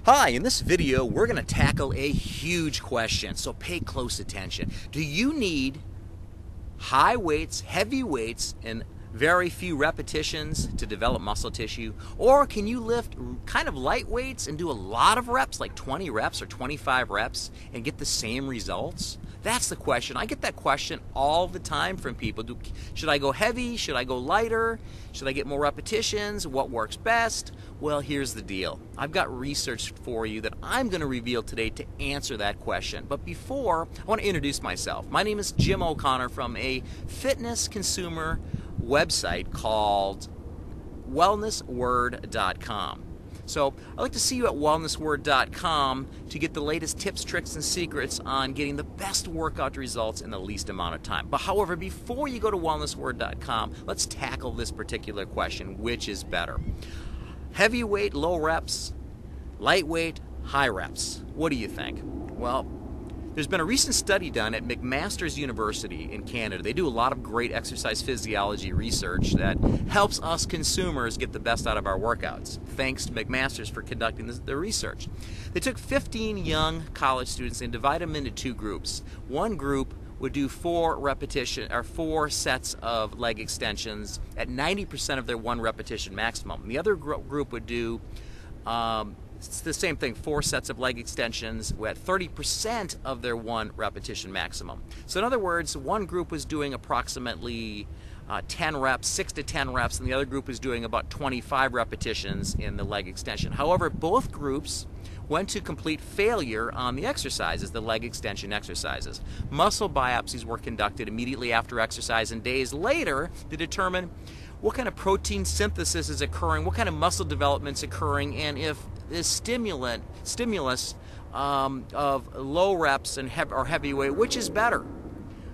Hi, in this video we're going to tackle a huge question, so pay close attention. Do you need high weights, heavy weights, and very few repetitions to develop muscle tissue? Or can you lift kind of light weights and do a lot of reps, like 20 reps or 25 reps, and get the same results? That's the question. I get that question all the time from people. Should I go heavy? Should I go lighter? Should I get more repetitions? What works best? Well, here's the deal. I've got research for you that I'm going to reveal today to answer that question. But before, I want to introduce myself. My name is Jim O'Connor from a fitness consumer website called wellnessword.com. So I'd like to see you at wellnessword.com to get the latest tips, tricks, and secrets on getting the best workout results in the least amount of time. But however, before you go to wellnessword.com, let's tackle this particular question: which is better? Heavyweight, low reps, lightweight, high reps. What do you think? Well, there's been a recent study done at McMaster's University in Canada. They do a lot of great exercise physiology research that helps us consumers get the best out of our workouts. Thanks to McMaster's for conducting the research. They took 15 young college students and divided them into two groups. One group would do 4 sets of leg extensions at 90% of their 1 repetition maximum. The other group would do it's the same thing, 4 sets of leg extensions at 30% of their 1 repetition maximum. So in other words, one group was doing approximately 10 reps, 6 to 10 reps, and the other group was doing about 25 repetitions in the leg extension. However, both groups went to complete failure on the exercises, the leg extension exercises. Muscle biopsies were conducted immediately after exercise and days later to determine what kind of protein synthesis is occurring, what kind of muscle development is occurring, and if this stimulus of low reps and or heavyweight, which is better?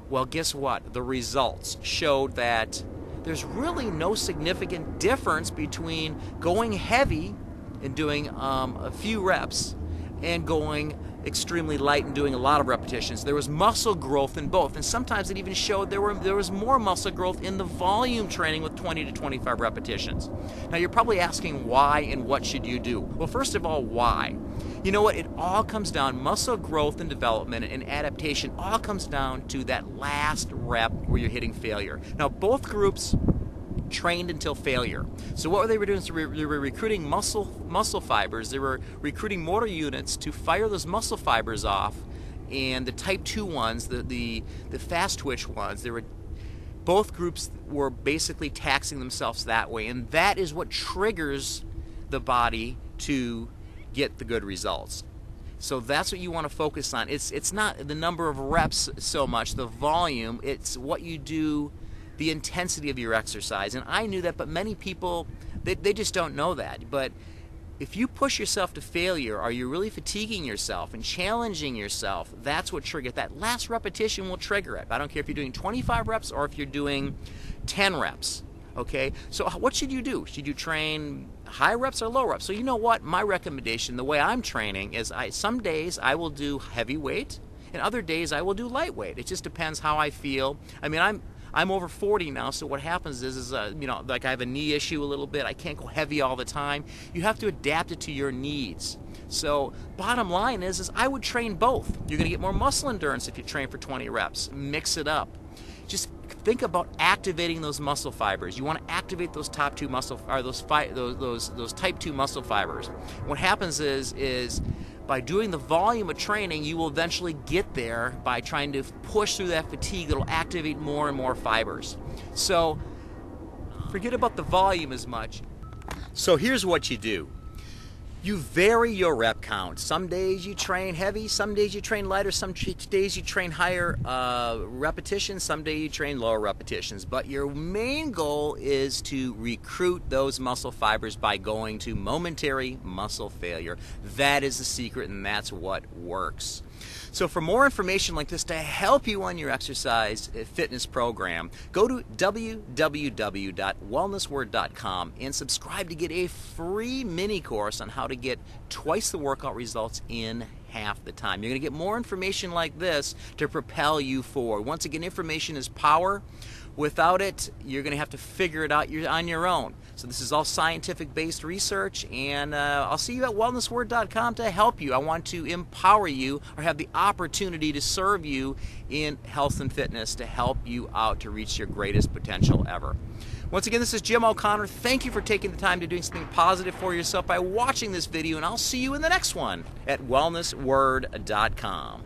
Well, guess what? The results showed that there's really no significant difference between going heavy and doing a few reps and going extremely light and doing a lot of repetitions. There was muscle growth in both, and sometimes it even showed there was more muscle growth in the volume training with 20 to 25 repetitions. Now you're probably asking why and what should you do? Well, first of all, why? You know what? It all comes down, muscle growth and development and adaptation all comes down to that last rep where you're hitting failure. Now both groups trained until failure. So what they were doing is they were recruiting muscle fibers. They were recruiting motor units to fire those muscle fibers off, and the type 2 ones, the fast twitch ones, both groups were basically taxing themselves that way, and that is what triggers the body to get the good results. So that's what you want to focus on. It's not the number of reps so much, the volume, it's what you do, the intensity of your exercise. And I knew that, but many people, they just don't know that. But if you push yourself to failure, are you really fatiguing yourself and challenging yourself? That's what triggers. That last repetition will trigger it. I don't care if you're doing 25 reps or if you're doing 10 reps. Okay, so what should you do? Should you train high reps or low reps? So you know what? My recommendation, the way I'm training, is some days I will do heavy weight, and other days I will do lightweight. It just depends how I feel. I mean, I'm over 40 now, so what happens is like I have a knee issue a little bit. I can't go heavy all the time. You have to adapt it to your needs. So bottom line is I would train both. You're going to get more muscle endurance if you train for 20 reps. Mix it up. Just think about activating those muscle fibers. You want to activate those top 2 muscle, or those type 2 muscle fibers. What happens is by doing the volume of training, you will eventually get there by trying to push through that fatigue that will activate more and more fibers. So forget about the volume as much. So here's what you do. You vary your rep count. Some days you train heavy, some days you train lighter, some days you train higher repetitions, some days you train lower repetitions. But your main goal is to recruit those muscle fibers by going to momentary muscle failure. That is the secret, and that's what works. So for more information like this to help you on your exercise fitness program, go to www.wellnessword.com and subscribe to get a free mini course on how to get twice the workout results in half the time. You're going to get more information like this to propel you forward. Once again, information is power. Without it, you're going to have to figure it out on your own. So this is all scientific-based research, and I'll see you at wellnessword.com to help you. I want to empower you, or have the opportunity to serve you in health and fitness to help you out to reach your greatest potential ever. Once again, this is Jim O'Connor. Thank you for taking the time to doing something positive for yourself by watching this video, and I'll see you in the next one at wellnessword.com.